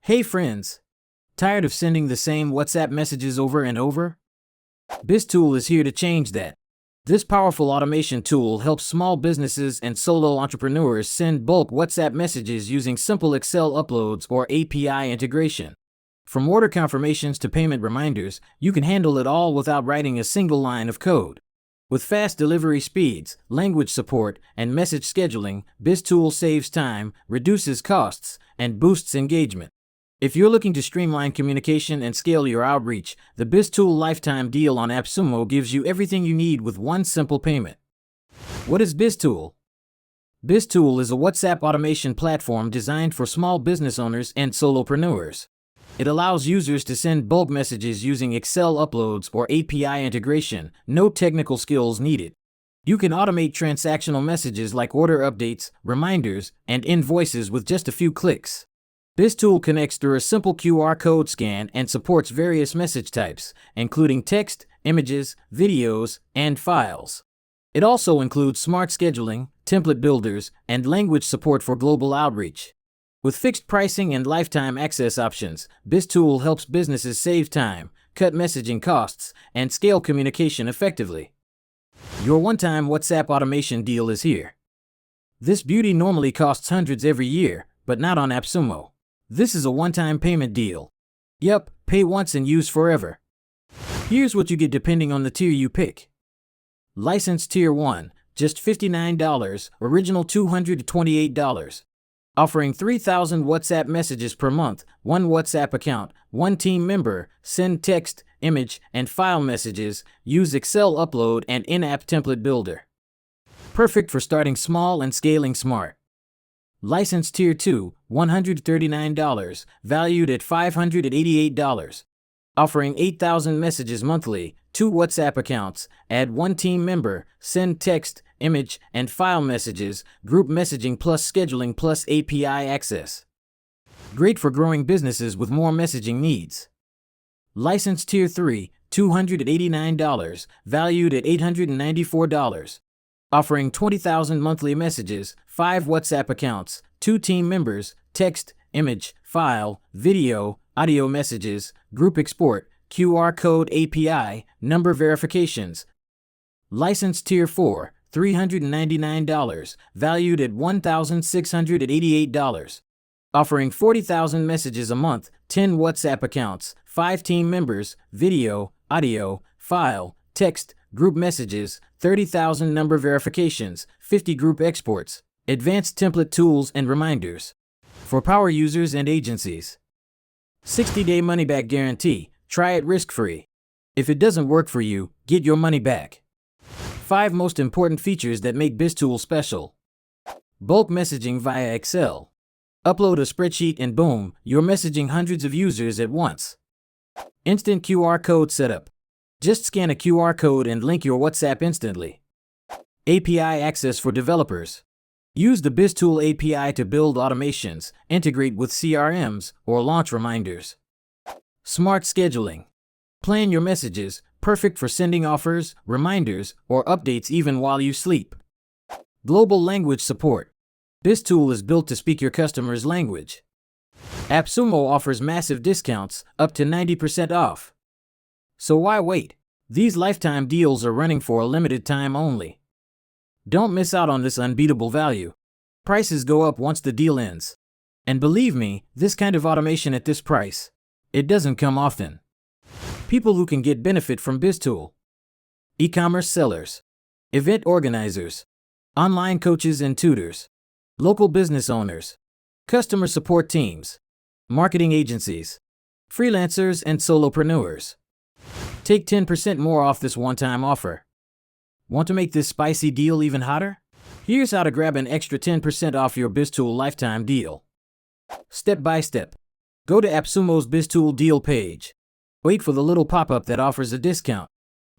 Hey friends! Tired of sending the same WhatsApp messages over and over? WbizTool is here to change that. This powerful automation tool helps small businesses and solo entrepreneurs send bulk WhatsApp messages using simple Excel uploads or API integration. From order confirmations to payment reminders, you can handle it all without writing a single line of code. With fast delivery speeds, language support, and message scheduling, WbizTool saves time, reduces costs, and boosts engagement. If you're looking to streamline communication and scale your outreach, the WbizTool lifetime deal on AppSumo gives you everything you need with one simple payment. What is WbizTool? WbizTool is a WhatsApp automation platform designed for small business owners and solopreneurs. It allows users to send bulk messages using Excel uploads or API integration, no technical skills needed. You can automate transactional messages like order updates, reminders, and invoices with just a few clicks. WbizTool connects through a simple QR code scan and supports various message types, including text, images, videos, and files. It also includes smart scheduling, template builders, and language support for global outreach. With fixed pricing and lifetime access options, WbizTool helps businesses save time, cut messaging costs, and scale communication effectively. Your one-time WhatsApp automation deal is here. This beauty normally costs hundreds every year, but not on AppSumo. This is a one-time payment deal. Yep, pay once and use forever. Here's what you get depending on the tier you pick. License Tier 1, just $59, original $228. Offering 3,000 WhatsApp messages per month, one WhatsApp account, one team member, send text, image, and file messages, use Excel upload and in-app template builder. Perfect for starting small and scaling smart. License Tier 2, $139, valued at $588. Offering 8,000 messages monthly, 2 WhatsApp accounts, add one team member, send text, image, and file messages, group messaging plus scheduling plus API access. Great for growing businesses with more messaging needs. License Tier 3, $289, valued at $894. Offering 20,000 monthly messages, 5 WhatsApp accounts, 2 team members, text, image, file, video, audio messages, group export, QR code API, number verifications. License Tier 4, $399, valued at $1,688. Offering 40,000 messages a month, 10 WhatsApp accounts, 5 team members, video, audio, file, text, group messages, 30,000 number verifications, 50 group exports, advanced template tools and reminders. For power users and agencies. 60-day money-back guarantee. Try it risk-free. If it doesn't work for you, get your money back. 5 most important features that make WbizTool special. Bulk messaging via Excel. Upload a spreadsheet and boom, you're messaging hundreds of users at once. Instant QR code setup. Just scan a QR code and link your WhatsApp instantly. API access for developers. Use the WbizTool API to build automations, integrate with CRMs, or launch reminders. Smart scheduling. Plan your messages, perfect for sending offers, reminders, or updates even while you sleep. Global language support. WbizTool is built to speak your customer's language. AppSumo offers massive discounts, up to 90% off. So why wait? These lifetime deals are running for a limited time only. Don't miss out on this unbeatable value. Prices go up once the deal ends. And believe me, this kind of automation at this price, it doesn't come often. People who can get benefit from WbizTool. E-commerce sellers, event organizers, online coaches and tutors, local business owners, customer support teams, marketing agencies, freelancers and solopreneurs. Take 10% more off this one-time offer. Want to make this spicy deal even hotter? Here's how to grab an extra 10% off your WbizTool lifetime deal. Step by step. Go to AppSumo's WbizTool deal page. Wait for the little pop-up that offers a discount.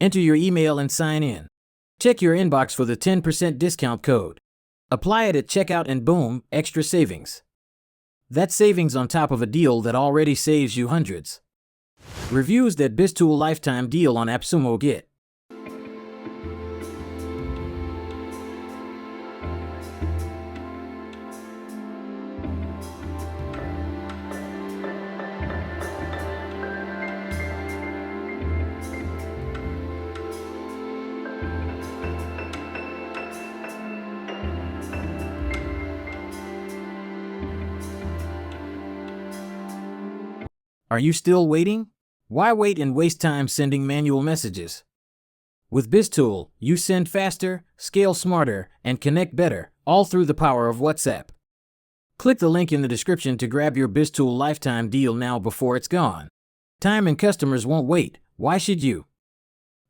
Enter your email and sign in. Check your inbox for the 10% discount code. Apply it at checkout and boom, extra savings. That's savings on top of a deal that already saves you hundreds. Reviews that WbizTool lifetime deal on AppSumo get. Are you still waiting? Why wait and waste time sending manual messages? With WbizTool, you send faster, scale smarter, and connect better, all through the power of WhatsApp. Click the link in the description to grab your WbizTool lifetime deal now before it's gone. Time and customers won't wait. Why should you?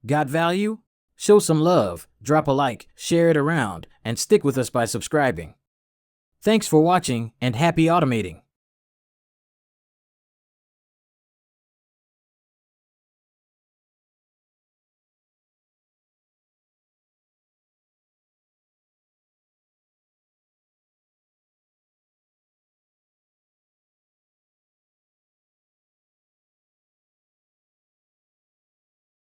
Got value? Show some love, drop a like, share it around, and stick with us by subscribing. Thanks for watching, and happy automating!